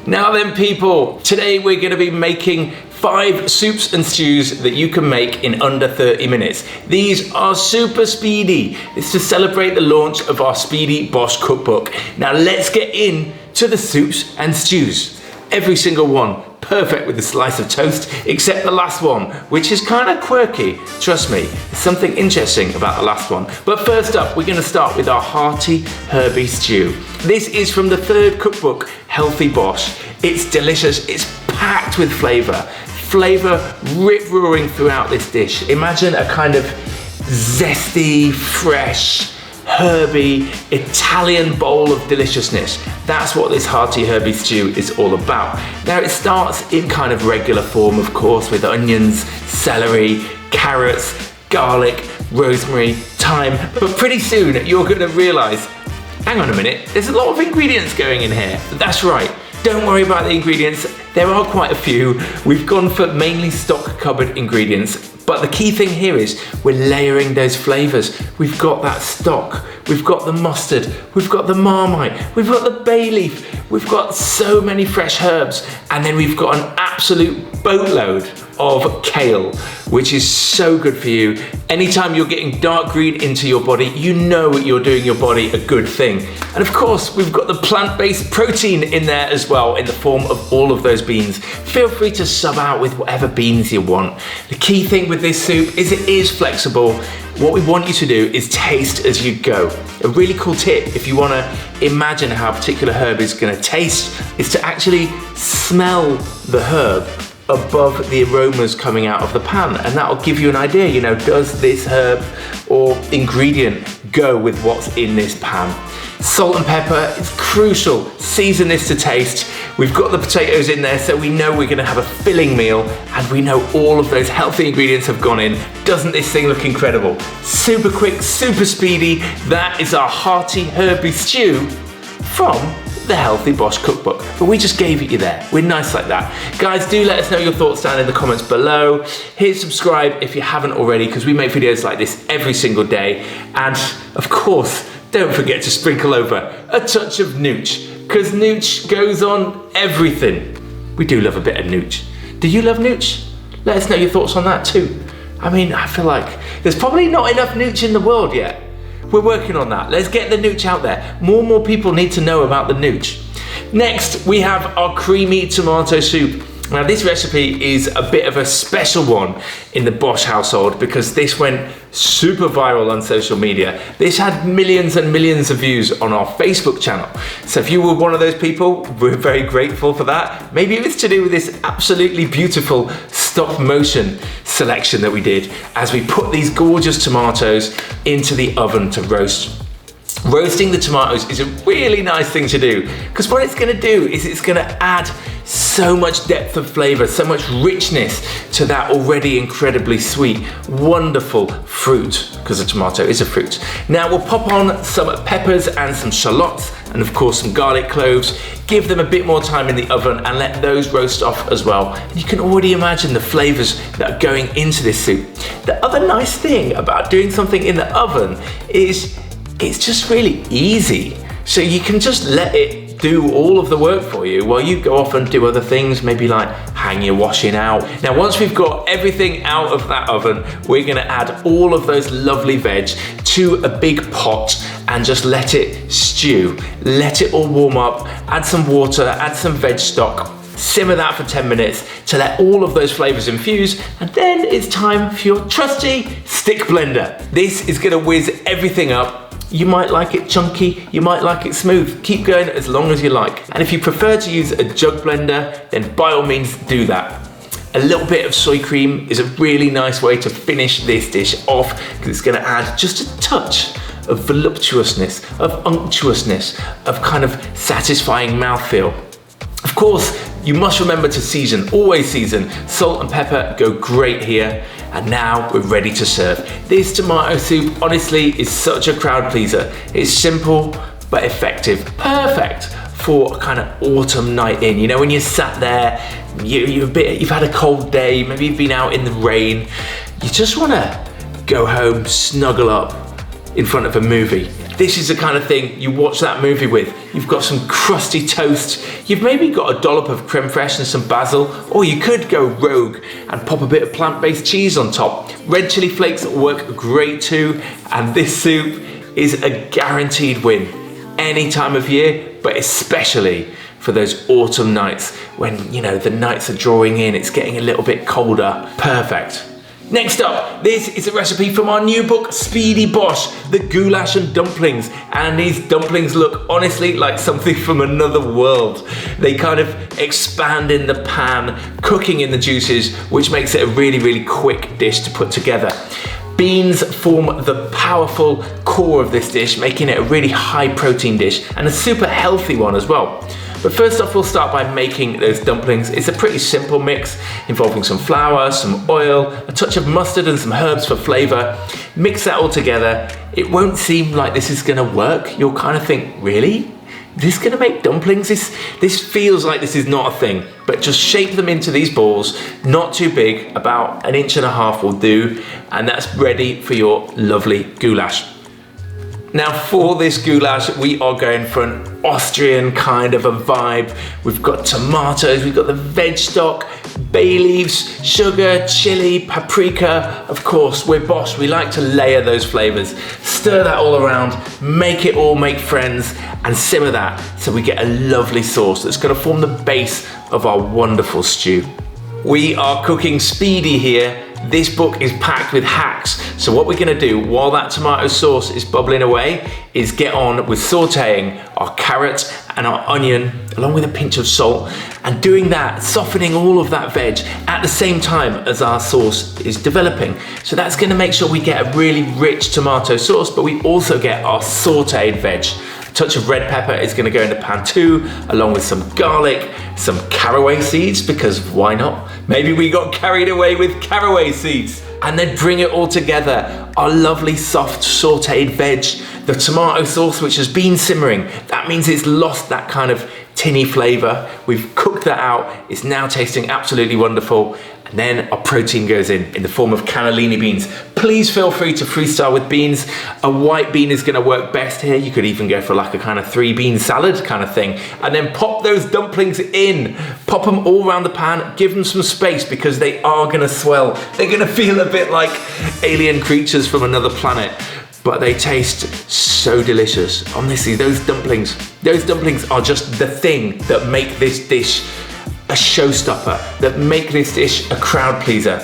Now then people, today we're going to be making 5 soups and stews that you can make in under 30 minutes. These are super speedy. It's to celebrate the launch of our Speedy Bosh cookbook. Now let's get into the soups and stews. Every single one perfect with a slice of toast, except the last one, which is kind of quirky. Trust me, there's something interesting about the last one. But first up, we're going to start with our hearty Herby stew. This is from the 3rd cookbook, Healthy Bosh. It's delicious, it's packed with flavour rip-roaring throughout this dish. Imagine a kind of zesty, fresh, herby, Italian bowl of deliciousness. That's what this hearty Herby stew is all about. Now it starts in kind of regular form, of course, with onions, celery, carrots, garlic, rosemary, thyme, but pretty soon you're gonna realize, hang on a minute, there's a lot of ingredients going in here. That's right. Don't worry about the ingredients, there are quite a few. We've gone for mainly stock cupboard ingredients, but the key thing here is we're layering those flavors. We've got that stock, we've got the mustard, we've got the Marmite, we've got the bay leaf, we've got so many fresh herbs, and then we've got an absolute boatload of kale, which is so good for you. Anytime you're getting dark green into your body, you know you're doing your body a good thing. And of course, we've got the plant-based protein in there as well in the form of all of those beans. Feel free to sub out with whatever beans you want. The key thing with this soup is it is flexible. What we want you to do is taste as you go. A really cool tip, if you want to imagine how a particular herb is going to taste, is to actually smell the herb above the aromas coming out of the pan, and that'll give you an idea, you know, does this herb or ingredient go with what's in this pan? Salt and pepper is crucial. Season this to taste. We've got the potatoes in there, so we know we're gonna have a filling meal, and we know all of those healthy ingredients have gone in. Doesn't this thing look incredible? Super quick, super speedy. That is our hearty Herby stew from the Healthy Bosh cookbook, but we just gave it you there. We're nice like that. Guys, do let us know your thoughts down in the comments below. Hit subscribe if you haven't already, because we make videos like this every single day. And of course, don't forget to sprinkle over a touch of nooch, because nooch goes on everything. We do love a bit of nooch. Do you love nooch? Let us know your thoughts on that too. I mean, I feel like there's probably not enough nooch in the world yet. We're working on that. Let's get the nooch out there. More and more people need to know about the nooch. Next, we have our creamy tomato soup. Now this recipe is a bit of a special one in the Bosh household because this went super viral on social media. This had millions and millions of views on our Facebook channel. So if you were one of those people, we're very grateful for that. Maybe it was to do with this absolutely beautiful stop motion selection that we did as we put these gorgeous tomatoes into the oven to roast. Roasting the tomatoes is a really nice thing to do because what it's going to do is it's going to add so much depth of flavor, so much richness to that already incredibly sweet, wonderful fruit, because a tomato is a fruit. Now we'll pop on some peppers and some shallots and of course some garlic cloves. Give them a bit more time in the oven and let those roast off as well. And you can already imagine the flavors that are going into this soup. The other nice thing about doing something in the oven is it's just really easy. So you can just let it do all of the work for you while you go off and do other things, maybe like hang your washing out. Now, once we've got everything out of that oven, we're gonna add all of those lovely veg to a big pot and just let it stew. Let it all warm up, add some water, add some veg stock, simmer that for 10 minutes to let all of those flavors infuse, and then it's time for your trusty stick blender. This is gonna whiz everything up. You might like it chunky, you might like it smooth. Keep going as long as you like. And if you prefer to use a jug blender, then by all means do that. A little bit of soy cream is a really nice way to finish this dish off because it's gonna add just a touch of voluptuousness, of unctuousness, of kind of satisfying mouthfeel. Of course, you must remember to season, always season. Salt and pepper go great here. And now we're ready to serve. This tomato soup, honestly, is such a crowd pleaser. It's simple, but effective. Perfect for a kind of autumn night in. You know, when you're sat there, you've had a cold day, maybe you've been out in the rain. You just wanna go home, snuggle up in front of a movie. This is the kind of thing you watch that movie with. You've got some crusty toast, You've maybe got a dollop of creme fraiche and some basil, or you could go rogue and pop a bit of plant-based cheese on top. Red chili flakes work great too, and this soup is a guaranteed win any time of year, but especially for those autumn nights when, you know, the nights are drawing in, it's getting a little bit colder. Perfect. Next up, this is a recipe from our new book, Speedy Bosh, the goulash and dumplings. And these dumplings look honestly like something from another world. They kind of expand in the pan, cooking in the juices, which makes it a really, really quick dish to put together. Beans form the powerful core of this dish, making it a really high protein dish and a super healthy one as well. But first off, we'll start by making those dumplings. It's a pretty simple mix involving some flour, some oil, a touch of mustard and some herbs for flavor. Mix that all together. It won't seem like this is gonna work. You'll kind of think, really? This is gonna make dumplings? This feels like this is not a thing, but just shape them into these balls, not too big, about 1.5 inches will do, and that's ready for your lovely goulash. Now for this goulash, we are going for an Austrian kind of a vibe. We've got tomatoes, we've got the veg stock, bay leaves, sugar, chili, paprika. Of course, we're Bosch, we like to layer those flavors. Stir that all around, make it all make friends, and simmer that so we get a lovely sauce that's gonna form the base of our wonderful stew. We are cooking speedy here. This book is packed with hacks. So what we're gonna do while that tomato sauce is bubbling away is get on with sauteing our carrot and our onion along with a pinch of salt, and doing that, softening all of that veg at the same time as our sauce is developing. So that's gonna make sure we get a really rich tomato sauce, but we also get our sauteed veg. A touch of red pepper is gonna go in the pan too, along with some garlic, some caraway seeds, because why not? Maybe we got carried away with caraway seeds. And then bring it all together. Our lovely soft sauteed veg, the tomato sauce which has been simmering. That means it's lost that kind of tinny flavor. We've cooked that out. It's now tasting absolutely wonderful. And then our protein goes in the form of cannellini beans. Please feel free to freestyle with beans. A white bean is gonna work best here. You could even go for like a kind of 3-bean salad kind of thing. And then pop those dumplings in. Pop them all around the pan, give them some space because they are gonna swell. They're gonna feel a bit like alien creatures from another planet, but they taste so delicious. Honestly, those dumplings are just the thing that make this dish a showstopper, that make this dish a crowd pleaser.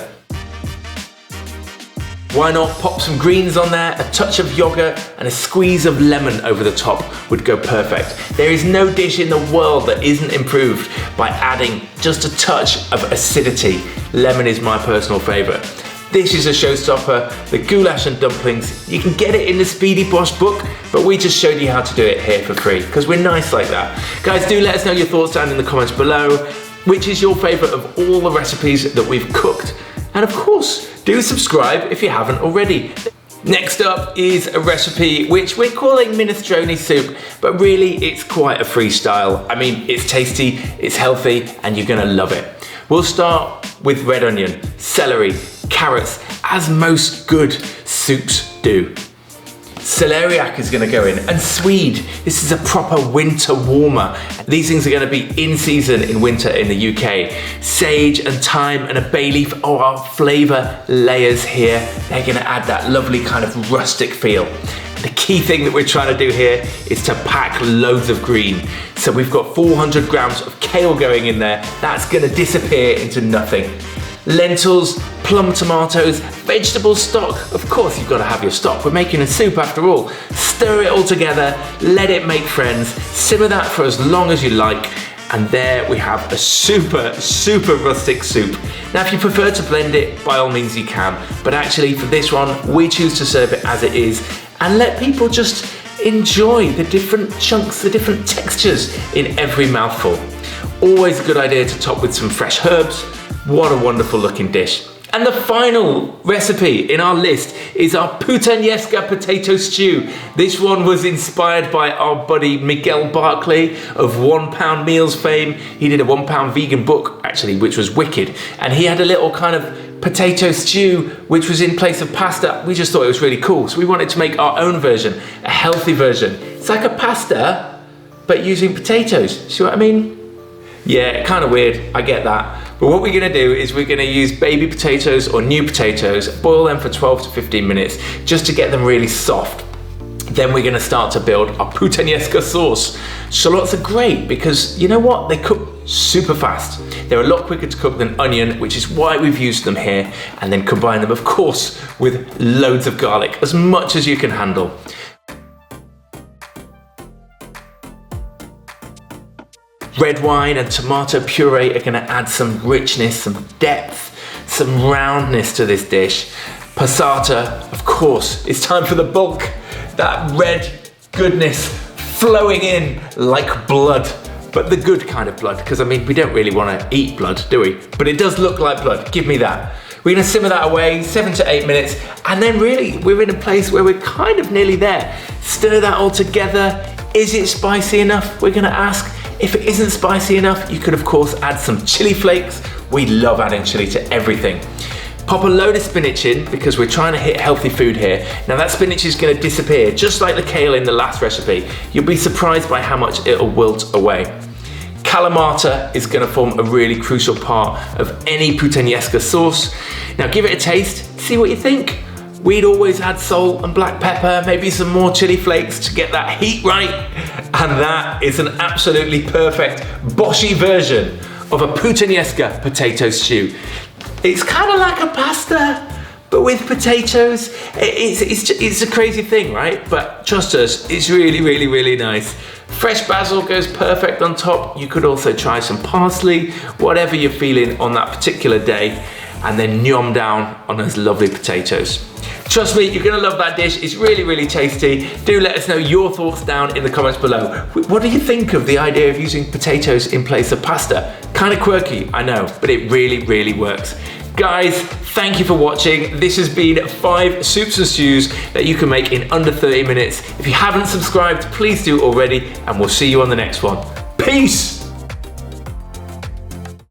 Why not pop some greens on there, a touch of yogurt, and a squeeze of lemon over the top would go perfect. There is no dish in the world that isn't improved by adding just a touch of acidity. Lemon is my personal favorite. This is a showstopper, the goulash and dumplings. You can get it in the Speedy Bosh book, but we just showed you how to do it here for free, because we're nice like that. Guys, do let us know your thoughts down in the comments below. Which is your favorite of all the recipes that we've cooked? And of course, do subscribe if you haven't already. Next up is a recipe which we're calling minestrone soup, but really it's quite a freestyle. I mean, it's tasty, it's healthy, and you're gonna love it. We'll start with red onion, celery, carrots, as most good soups do. Celeriac is gonna go in, and swede. This is a proper winter warmer. These things are gonna be in season in winter in the UK. Sage and thyme and a bay leaf are our flavor layers here. They're gonna add that lovely kind of rustic feel. The key thing that we're trying to do here is to pack loads of green. So we've got 400 grams of kale going in there. That's gonna disappear into nothing. Lentils, plum tomatoes, vegetable stock. Of course you've got to have your stock. We're making a soup after all. Stir it all together, let it make friends, simmer that for as long as you like, and there we have a super, super rustic soup. Now if you prefer to blend it, by all means you can, but actually for this one, we choose to serve it as it is and let people just enjoy the different chunks, the different textures in every mouthful. Always a good idea to top with some fresh herbs. What a wonderful looking dish. And the final recipe in our list is our Puttanesca potato stew. This one was inspired by our buddy Miguel Barclay of 1 Pound Meals fame. He did a 1 Pound vegan book actually, which was wicked. And he had a little kind of potato stew, which was in place of pasta. We just thought it was really cool. So we wanted to make our own version, a healthy version. It's like a pasta, but using potatoes. See what I mean? Yeah, kind of weird, I get that. But what we're gonna do is we're gonna use baby potatoes or new potatoes, boil them for 12 to 15 minutes just to get them really soft. Then we're gonna start to build our Puttanesca sauce. Shallots are great because you know what? They cook super fast. They're a lot quicker to cook than onion, which is why we've used them here, and then combine them, of course, with loads of garlic, as much as you can handle. Red wine and tomato puree are gonna add some richness, some depth, some roundness to this dish. Passata, of course, it's time for the bulk. That red goodness flowing in like blood, but the good kind of blood, because I mean, we don't really want to eat blood, do we? But it does look like blood, give me that. We're gonna simmer that away, 7 to 8 minutes, and then really, we're in a place where we're kind of nearly there. Stir that all together. Is it spicy enough? We're gonna ask. If it isn't spicy enough, you could of course add some chili flakes. We love adding chili to everything. Pop a load of spinach in because we're trying to hit healthy food here. Now that spinach is gonna disappear, just like the kale in the last recipe. You'll be surprised by how much it'll wilt away. Kalamata is gonna form a really crucial part of any Puttanesca sauce. Now give it a taste, see what you think. We'd always add salt and black pepper, maybe some more chili flakes to get that heat right. And that is an absolutely perfect boshy version of a Puttanesca potato stew. It's kind of like a pasta, but with potatoes. It's a crazy thing, right? But trust us, it's really, really, really nice. Fresh basil goes perfect on top. You could also try some parsley, whatever you're feeling on that particular day, and then nyom down on those lovely potatoes. Trust me, you're gonna love that dish. It's really, really tasty. Do let us know your thoughts down in the comments below. What do you think of the idea of using potatoes in place of pasta? Kind of quirky, I know, but it really, really works. Guys, thank you for watching. This has been 5 soups and stews that you can make in under 30 minutes. If you haven't subscribed, please do already, and we'll see you on the next one. Peace!